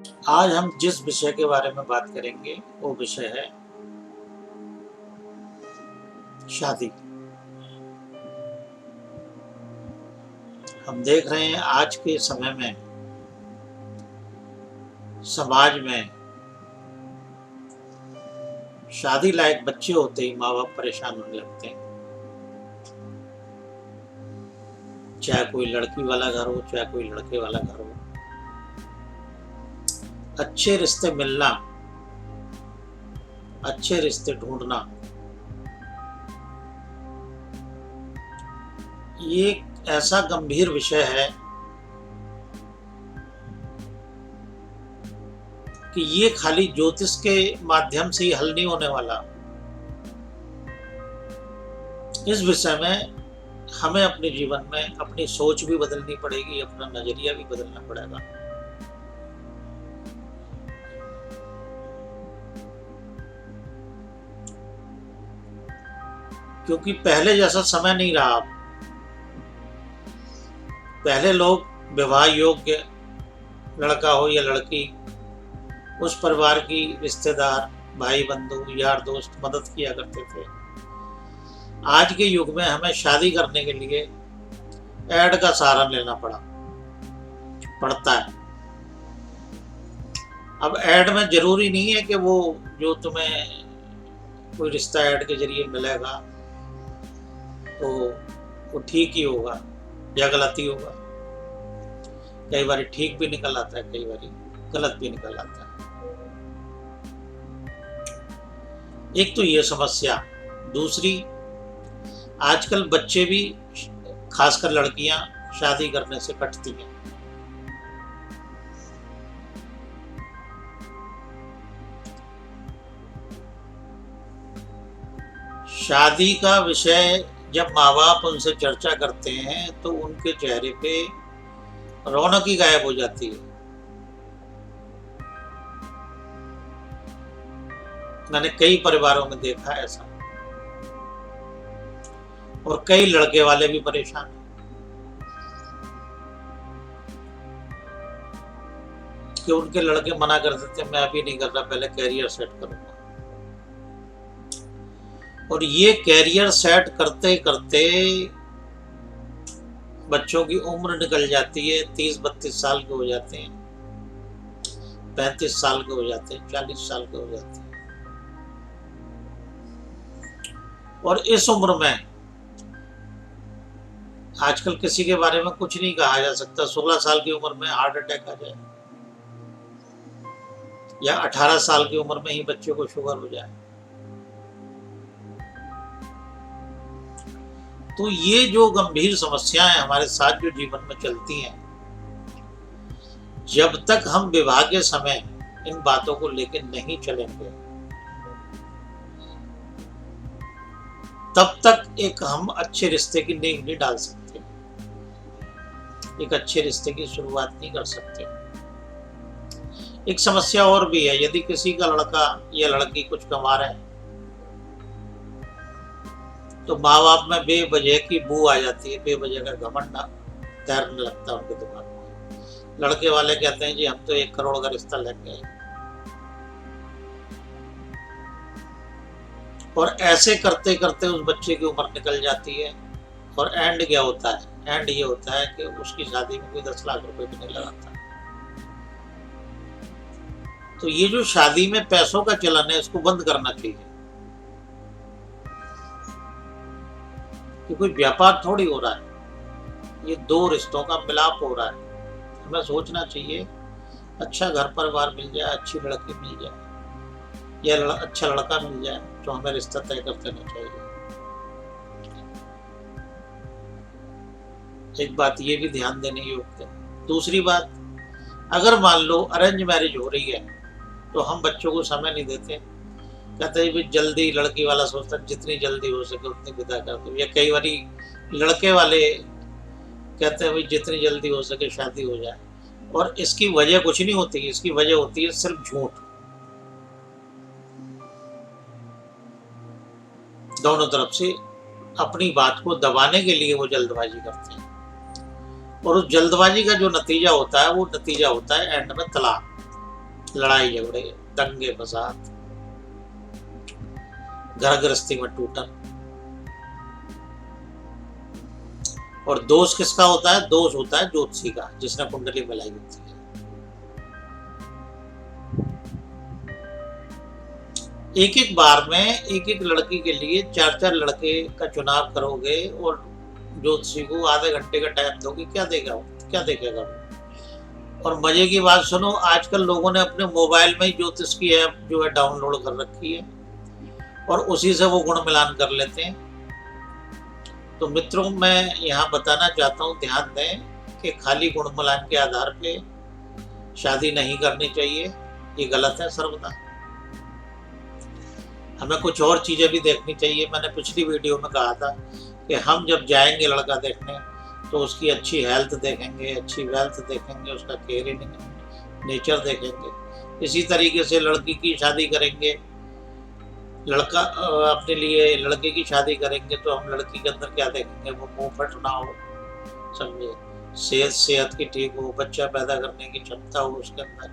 आज हम जिस विषय के बारे में बात करेंगे वो विषय है शादी। हम देख रहे हैं आज के समय में समाज में शादी लायक बच्चे होते ही माँ बाप परेशान होने लगते हैं। चाहे कोई लड़की वाला घर हो, चाहे कोई लड़के वाला घर हो, अच्छे रिश्ते मिलना, अच्छे रिश्ते ढूंढना, ये एक ऐसा गंभीर विषय है कि ये खाली ज्योतिष के माध्यम से ही हल नहीं होने वाला। इस विषय में हमें अपने जीवन में अपनी सोच भी बदलनी पड़ेगी, अपना नजरिया भी बदलना पड़ेगा। क्योंकि पहले जैसा समय नहीं रहा। पहले लोग विवाह योग्य लड़का हो या लड़की, उस परिवार की रिश्तेदार, भाई बंधु, यार दोस्त मदद किया करते थे। आज के युग में हमें शादी करने के लिए ऐड का सहारा लेना पड़ता है। अब ऐड में जरूरी नहीं है कि वो जो तुम्हें कोई रिश्ता ऐड के जरिए मिलेगा तो वो ठीक ही होगा या गलत ही होगा। कई बार ठीक भी निकल आता है, कई बार गलत भी निकल आता है। एक तो ये समस्या। दूसरी, आजकल बच्चे भी, खासकर लड़कियां, शादी करने से कटती हैं। शादी का विषय जब माँ बाप उनसे चर्चा करते हैं तो उनके चेहरे पे रौनक ही गायब हो जाती है। मैंने कई परिवारों में देखा है ऐसा, और कई लड़के वाले भी परेशान हैं कि उनके लड़के मना कर देते, मैं अभी नहीं कर रहा, पहले कैरियर सेट करूंगा। और ये कैरियर सेट करते करते बच्चों की उम्र निकल जाती है, 30-32 साल के हो जाते हैं, 35 साल के हो जाते हैं, 40 साल के हो जाते हैं। और इस उम्र में आजकल किसी के बारे में कुछ नहीं कहा जा सकता। 16 साल की उम्र में हार्ट अटैक आ जाए या 18 साल की उम्र में ही बच्चे को शुगर हो जाए। तो ये जो गंभीर समस्याएं हमारे साथ जो जीवन में चलती हैं, जब तक हम विवाह के समय इन बातों को लेकर नहीं चलेंगे तब तक एक हम अच्छे रिश्ते की नींव नहीं डाल सकते, एक अच्छे रिश्ते की शुरुआत नहीं कर सकते। एक समस्या और भी है। यदि किसी का लड़का या लड़की कुछ कमा रहे हैं तो माँ बाप में बेवजह की बू आ जाती है, बेवजह का घमंड तैरने लगता है उनके दिमाग में। लड़के वाले कहते हैं जी हम तो 1 करोड़ का रिश्ता लेके आए, और ऐसे करते करते उस बच्चे की उम्र निकल जाती है। और एंड क्या होता है? एंड ये होता है कि उसकी शादी में कोई 10 लाख रुपए भी नहीं लगाता। तो ये जो शादी में पैसों का चलन है, इसको बंद करना चाहिए। कि कोई व्यापार थोड़ी हो रहा है, ये 2 रिश्तों का मिलाप हो रहा है। हमें सोचना चाहिए अच्छा घर परिवार मिल जाए, अच्छी लड़की मिल जाए या अच्छा लड़का मिल जाए तो हमें रिश्ता तय कर देना चाहिए। एक बात ये भी ध्यान देने योग्य है। दूसरी बात, अगर मान लो अरेंज मैरिज हो रही है तो हम बच्चों को समय नहीं देते। कहते हैं भी जल्दी, लड़की वाला सोचता है जितनी जल्दी हो सके उतनी विदा कर दो, या कई बारी लड़के वाले कहते हैं भाई जितनी जल्दी हो सके शादी हो जाए। और इसकी वजह कुछ नहीं होती, इसकी वजह होती है सिर्फ झूठ। दोनों तरफ से अपनी बात को दबाने के लिए वो जल्दबाजी करते हैं, और उस जल्दबाजी का जो नतीजा होता है वो नतीजा होता है एंड में तलाक। लड़ाई झगड़े, दंगे फसाद, घर गृहस्थी में टूटन। और दोष किसका होता है? दोष होता है ज्योतिषी का, जिसने कुंडली मिलाई होती है। एक एक बार में एक एक लड़की के लिए 4-4 लड़के का चुनाव करोगे और ज्योतिषी को आधे घंटे का टाइम दोगे, क्या देगा? क्या देखेगा वो? और मजे की बात सुनो, आजकल लोगों ने अपने मोबाइल में ही ज्योतिष की ऐप जो है डाउनलोड कर रखी है और उसी से वो गुण मिलान कर लेते हैं। तो मित्रों, मैं यहाँ बताना चाहता हूँ, ध्यान दें कि खाली गुण मिलान के आधार पे शादी नहीं करनी चाहिए, ये गलत है सर्वदा। हमें कुछ और चीज़ें भी देखनी चाहिए। मैंने पिछली वीडियो में कहा था कि हम जब जाएंगे लड़का देखने तो उसकी अच्छी हेल्थ देखेंगे, अच्छी वेल्थ देखेंगे, उसका केयरिंग नेचर देखेंगे। इसी तरीके से लड़की की शादी करेंगे, लड़का अपने लिए लड़के की शादी करेंगे तो हम लड़की के अंदर क्या देखेंगे? वो मुंह फट ना हो, समझे, सेहत की ठीक हो, बच्चा पैदा करने की क्षमता हो उसके अंदर,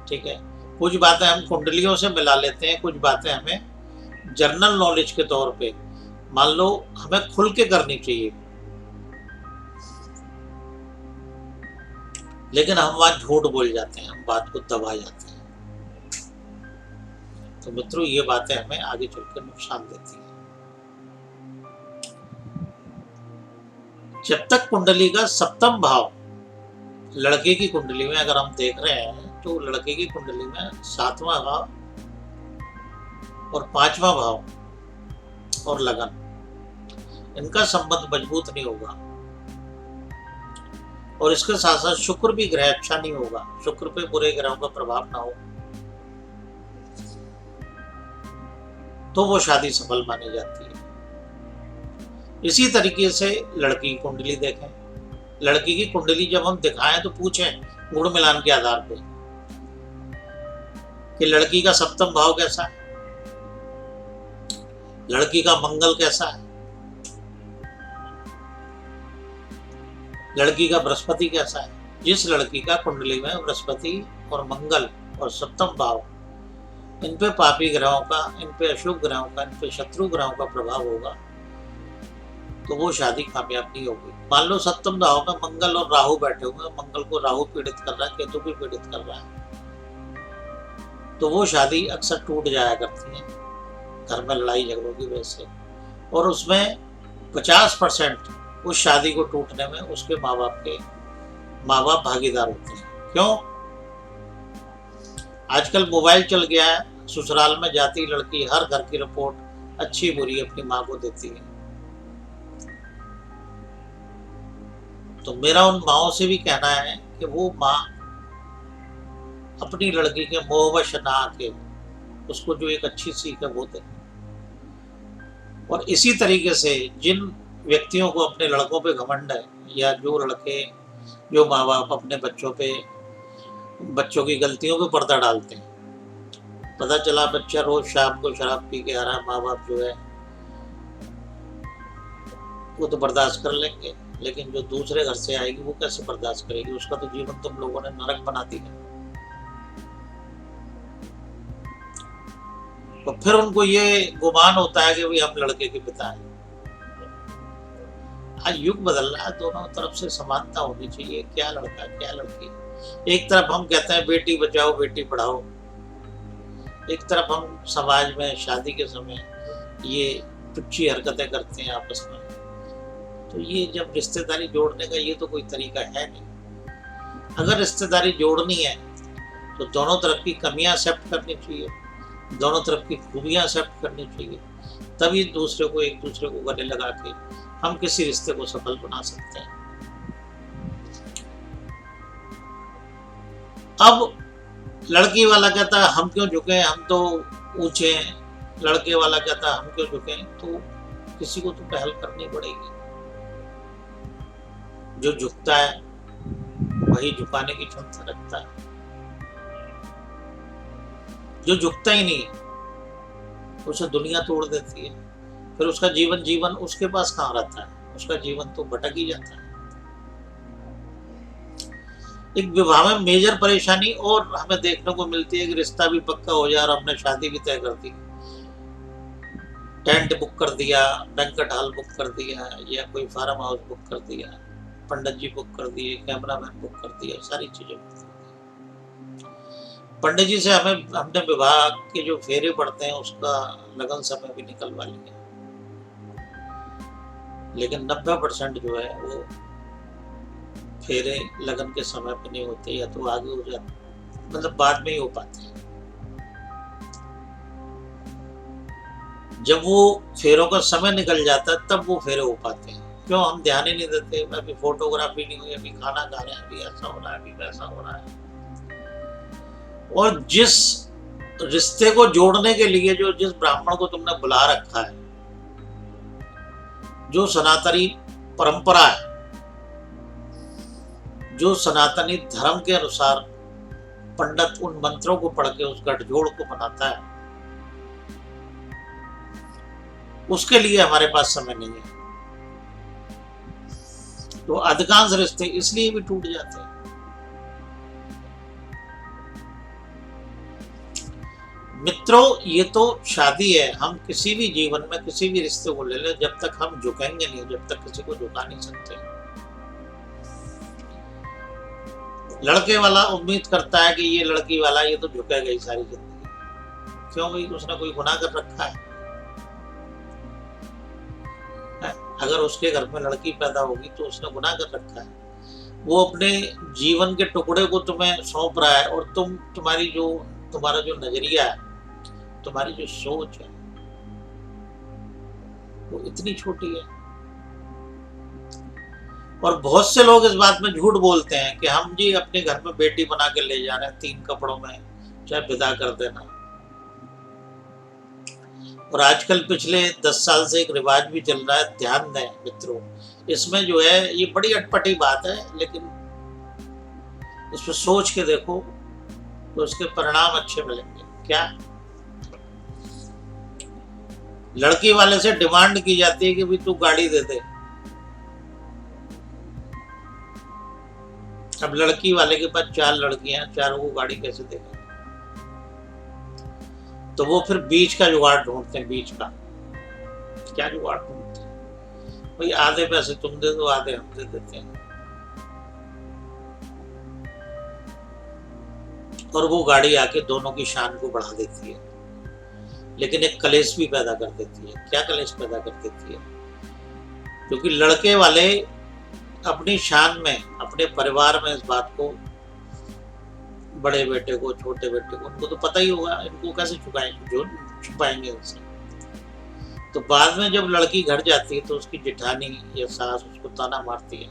ठीक है। कुछ बातें हम कुंडलियों से मिला लेते हैं, कुछ बातें हमें जनरल नॉलेज के तौर पे मान लो हमें खुल के करनी चाहिए, लेकिन हम वहां झूठ बोल जाते हैं, हम बात को दबा जाते हैं। तो मित्रों, ये बातें हमें आगे चलकर नुकसान देती हैं। जब तक कुंडली का सप्तम भाव, लड़के की कुंडली में अगर हम देख रहे हैं तो लड़के की कुंडली में 7वां भाव और 5वां भाव और लगन, इनका संबंध मजबूत नहीं होगा। और इसके साथ साथ शुक्र भी ग्रह अच्छा नहीं होगा, शुक्र पे बुरे ग्रहों का प्रभाव ना हो तो वो शादी सफल मानी जाती है। इसी तरीके से लड़की की कुंडली देखें। लड़की की कुंडली जब हम दिखाएं तो पूछें गुण मिलान के आधार पे कि लड़की का सप्तम भाव कैसा है, लड़की का मंगल कैसा है, लड़की का बृहस्पति कैसा है। जिस लड़की का कुंडली में बृहस्पति और मंगल और सप्तम भाव, इन पे पापी ग्रहों का, इन पे अशुभ ग्रहों का, इन पे शत्रु ग्रहों का प्रभाव होगा तो वो शादी कामयाब नहीं होगी। मान लो सप्तम भाव में मंगल और राहु बैठे हुए हैं, मंगल को राहु पीड़ित कर रहा है, केतु भी पीड़ित कर रहा है, तो वो शादी अक्सर टूट जाया करती है घर में लड़ाई झगड़ों की वजह से। और उसमें 50% उस शादी को टूटने में उसके माँ बाप भागीदार होते हैं। क्यों? आजकल मोबाइल चल गया है, ससुराल में जाती लड़की हर घर की रिपोर्ट अच्छी बुरी अपनी माँ को देती है। तो मेरा उन माओं से भी कहना है कि वो माँ अपनी लड़की के मोहवश ना आके उसको जो एक अच्छी सीख है वो दे। और इसी तरीके से जिन व्यक्तियों को अपने लड़कों पे घमंड है, या जो माँ बाप अपने बच्चों की गलतियों पे पर्दा डालते हैं, पता चला बच्चा रोज शाम को शराब पी के आ रहा है, माँ बाप जो है वो तो बर्दाश्त कर लेंगे, लेकिन जो दूसरे घर से आएगी वो कैसे बर्दाश्त करेगी? उसका तो जीवन तुम लोगों ने नरक बना दिया। तो फिर उनको ये गुमान होता है कि भाई हम लड़के के पिता हैं। आज युग बदल रहा है, दोनों तरफ से समानता होनी चाहिए, क्या लड़का क्या लड़की। एक तरफ हम कहते हैं बेटी बचाओ बेटी पढ़ाओ, एक तरफ हम समाज में शादी के समय ये तुच्छी हरकतें करते हैं आपस में। तो ये जब रिश्तेदारी जोड़ने का ये तो कोई तरीका है नहीं। अगर रिश्तेदारी जोड़नी है तो दोनों तरफ की कमियां एक्सेप्ट करनी चाहिए, दोनों तरफ की खूबियां एक्सेप्ट करनी चाहिए, तभी एक दूसरे को गले लगा के हम किसी रिश्ते को सफल बना सकते हैं। अब लड़की वाला कहता है हम क्यों झुके, हम तो ऊंचे हैं, लड़के वाला कहता है हम क्यों झुके। तो किसी को तो पहल करनी पड़ेगी। जो झुकता है वही झुकाने की क्षमता रखता है, जो झुकता ही नहीं उसे दुनिया तोड़ देती है। फिर उसका जीवन उसके पास कहाँ रहता है, उसका जीवन तो भटक ही जाता है। एक विवाह में मेजर परेशानी और हमें देखने को मिलती है कि रिश्ता भी पक्का हो जाए और हमने शादी भी तय कर दी, टेंट बुक कर दिया, बैंक्वेट हॉल बुक कर दिया, या कोई फार्म हाउस बुक कर दिया, पंडित जी बुक कर दिए, कैमरामैन बुक कर दिया, सारी चीजें बुक कर दी। पंडित जी से हमने विवाह के जो फेरे पड़ते हैं उसका लगन समय भी निकलवा लिया, लेकिन 90% जो है वो फेरे लगन के समय पे नहीं होते, या तो आगे हो जाते, मतलब बाद में ही हो पाते हैं। जब वो फेरों का समय निकल जाता है तब वो फेरे हो पाते हैं। क्यों? हम ध्यान ही नहीं देते, अभी फोटोग्राफी नहीं हुई, अभी खाना खा रहे हैं, अभी ऐसा हो रहा है, अभी वैसा हो रहा है। और जिस रिश्ते को जोड़ने के लिए जो जिस ब्राह्मण को तुमने बुला रखा है, जो सनातनी परंपरा है, जो सनातनी धर्म के अनुसार पंडित उन मंत्रों को पढ़ के उस गठजोड़ को बनाता है, उसके लिए हमारे पास समय नहीं है। तो अधिकांश रिश्ते इसलिए भी टूट जाते हैं। मित्रों, ये तो शादी है, हम किसी भी जीवन में किसी भी रिश्ते को ले लें, जब तक हम झुकेंगे नहीं, जब तक किसी को झुका नहीं सकते। लड़के वाला उम्मीद करता है कि ये लड़की वाला ये तो झुकेगा ही सारी जिंदगी। क्यों भाई? उसने कोई गुनाह कर रखा है? अगर उसके घर में लड़की पैदा होगी तो उसने गुनाह कर रखा है। वो अपने जीवन के टुकड़े को तुम्हें सौंप रहा है, और तुम्हारा जो नजरिया है, तुम्हारी जो सोच है, वो इतनी छोटी है। और बहुत से लोग इस बात में झूठ बोलते हैं कि हम जी अपने घर में बेटी बना के ले जा रहे हैं, 3 कपड़ों में, चाहे विदा कर देना। और आजकल पिछले 10 साल से एक रिवाज भी चल रहा है, ध्यान दें मित्रों, इसमें जो है ये बड़ी अटपटी बात है, लेकिन इस पर सोच के देखो तो इसके परिणाम अच्छे मिलेंगे। क्या? लड़की वाले से डिमांड की जाती है कि भाई तू गाड़ी दे दे। अब लड़की वाले के पास 4 लड़कियां, चारों को गाड़ी कैसे देगा? तो वो फिर बीच का जुगाड़ ढूंढते हैं। बीच का क्या जुगाड़ ढूंढते हैं? भाई आधे पैसे तुम दे दो, आधे हम दे देते हैं, और वो गाड़ी आके दोनों की शान को बढ़ा देती है, लेकिन एक कलेश भी पैदा कर देती है। क्या कलेश पैदा कर देती है? क्योंकि लड़के वाले अपनी शान में, अपने परिवार में इस बात को, बड़े बेटे को, छोटे बेटे को, उनको तो पता ही होगा, इनको कैसे छुपाएंगे उनसे। तो बाद में जब लड़की घर जाती है तो उसकी जेठानी या सास उसको ताना मारती है,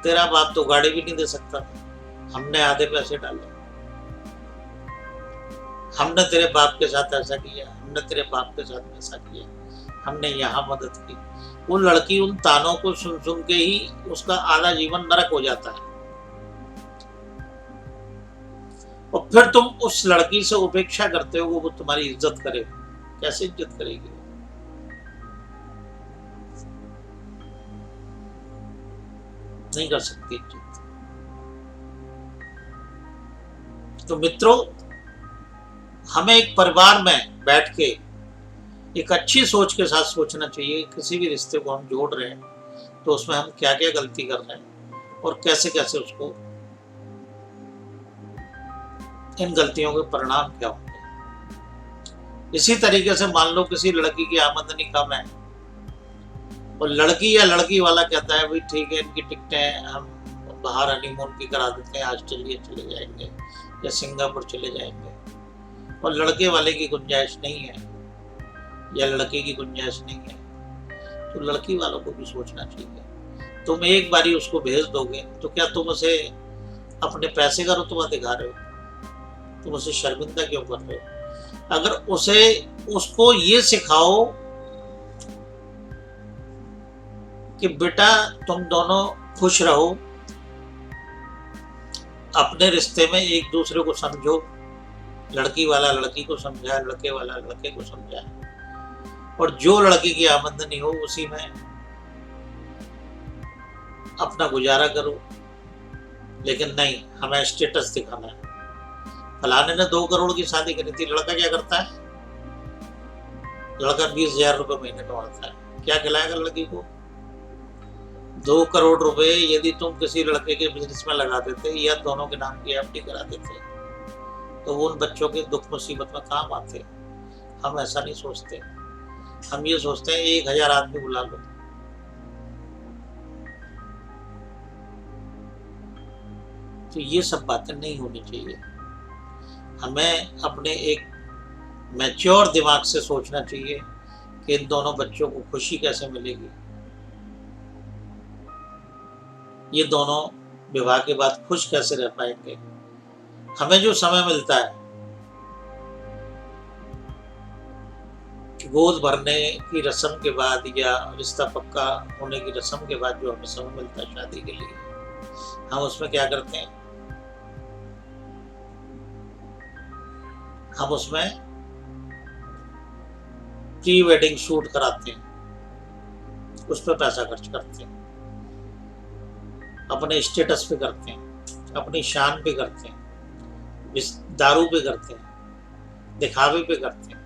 तेरा बाप तो गाड़ी भी नहीं दे सकता, हमने आधे पैसे डाले, हमने तेरे बाप के साथ ऐसा किया, हमने तेरे बाप के साथ ऐसा किया, हमने यहाँ मदद की। वो लड़की उन तानों को सुन सुन के ही उसका आधा जीवन नरक हो जाता है। और फिर तुम उस लड़की से उपेक्षा करते हो, वो तुम्हारी इज्जत करे। कैसे इज्जत करेगी? नहीं कर सकती इज्जत। तो मित्रों, हमें एक परिवार में बैठ के एक अच्छी सोच के साथ सोचना चाहिए। किसी भी रिश्ते को हम जोड़ रहे हैं तो उसमें हम क्या क्या गलती कर रहे हैं और कैसे कैसे उसको, इन गलतियों के परिणाम क्या होंगे। इसी तरीके से मान लो किसी लड़की की आमदनी कम है और लड़की या लड़की वाला कहता है भाई ठीक है, इनकी टिकटें हम बाहर हनीमून की करा देते हैं, ऑस्ट्रेलिया चले जाएंगे या सिंगापुर चले जाएंगे, और लड़के वाले की गुंजाइश नहीं है या लड़के की गुंजाइश नहीं है, तो लड़की वालों को भी सोचना चाहिए। तुम एक बारी उसको भेज दोगे तो क्या तुम उसे अपने पैसे का रुतबा दिखा रहे हो? तुम उसे शर्मिंदा क्यों कर रहे हो? अगर उसको ये सिखाओ कि बेटा तुम दोनों खुश रहो, अपने रिश्ते में एक दूसरे को समझो, लड़की वाला लड़की को समझाए, लड़के वाला लड़के को समझाए, और जो लड़की की आमदनी हो उसी में अपना गुजारा करो, लेकिन नहीं, हमें स्टेटस दिखाना है। फलाने ने 2 करोड़ की शादी करी थी, लड़का क्या करता है? लड़का 20,000 रुपये महीने कमाता है, क्या खिलाएगा लड़की को? 2 करोड़ रुपए यदि तुम किसी लड़के के बिजनेस में लगा देते या दोनों के नाम की एफडी करा देते, तो वो उन बच्चों के दुख मुसीबत में काम आते। हम ऐसा नहीं सोचते, हम ये सोचते हैं 1000 आदमी बुला लो। तो ये सब बातें नहीं होनी चाहिए। हमें अपने एक मैच्योर दिमाग से सोचना चाहिए कि इन दोनों बच्चों को खुशी कैसे मिलेगी, ये दोनों विवाह के बाद खुश कैसे रह पाएंगे। हमें जो समय मिलता है गोद भरने की रस्म के बाद या रिश्ता पक्का होने की रस्म के बाद, जो हमें समय मिलता है शादी के लिए, हम उसमें क्या करते हैं? हम उसमें प्री वेडिंग शूट कराते हैं, उस पर पैसा खर्च करते हैं, अपने स्टेटस पे करते हैं, अपनी शान पे करते हैं, दारू पे करते हैं, दिखावे पे करते हैं।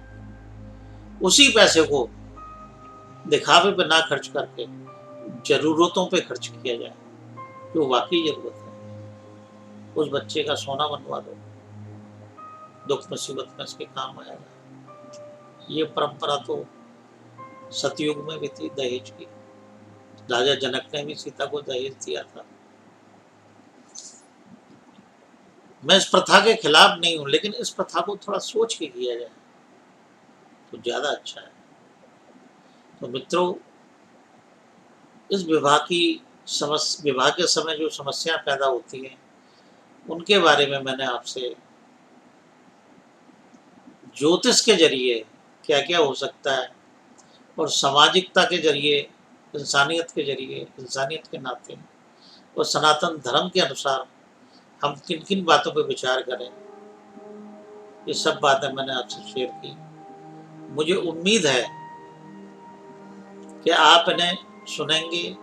उसी पैसे को दिखावे पे ना खर्च करके जरूरतों पे खर्च किया जाए, जो वाकई जरूरत है। उस बच्चे का सोना बनवा दो, दुख मुसीबत में इसके काम आएगा। ये परंपरा तो सतयुग में भी थी, दहेज की। राजा जनक ने भी सीता को दहेज दिया था। मैं इस प्रथा के खिलाफ नहीं हूं, लेकिन इस प्रथा को थोड़ा सोच के किया जाए तो ज्यादा अच्छा है। तो मित्रों, इस विवाह के समय जो समस्या पैदा होती हैं, उनके बारे में मैंने आपसे ज्योतिष के जरिए क्या क्या हो सकता है, और सामाजिकता के जरिए, इंसानियत के जरिए, इंसानियत के नाते, और सनातन धर्म के अनुसार हम किन किन बातों पर विचार करें, ये सब बातें मैंने आपसे शेयर की। मुझे उम्मीद है कि आप इन्हें सुनेंगे,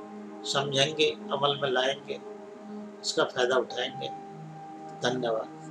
समझेंगे, अमल में लाएंगे, इसका फायदा उठाएंगे। धन्यवाद।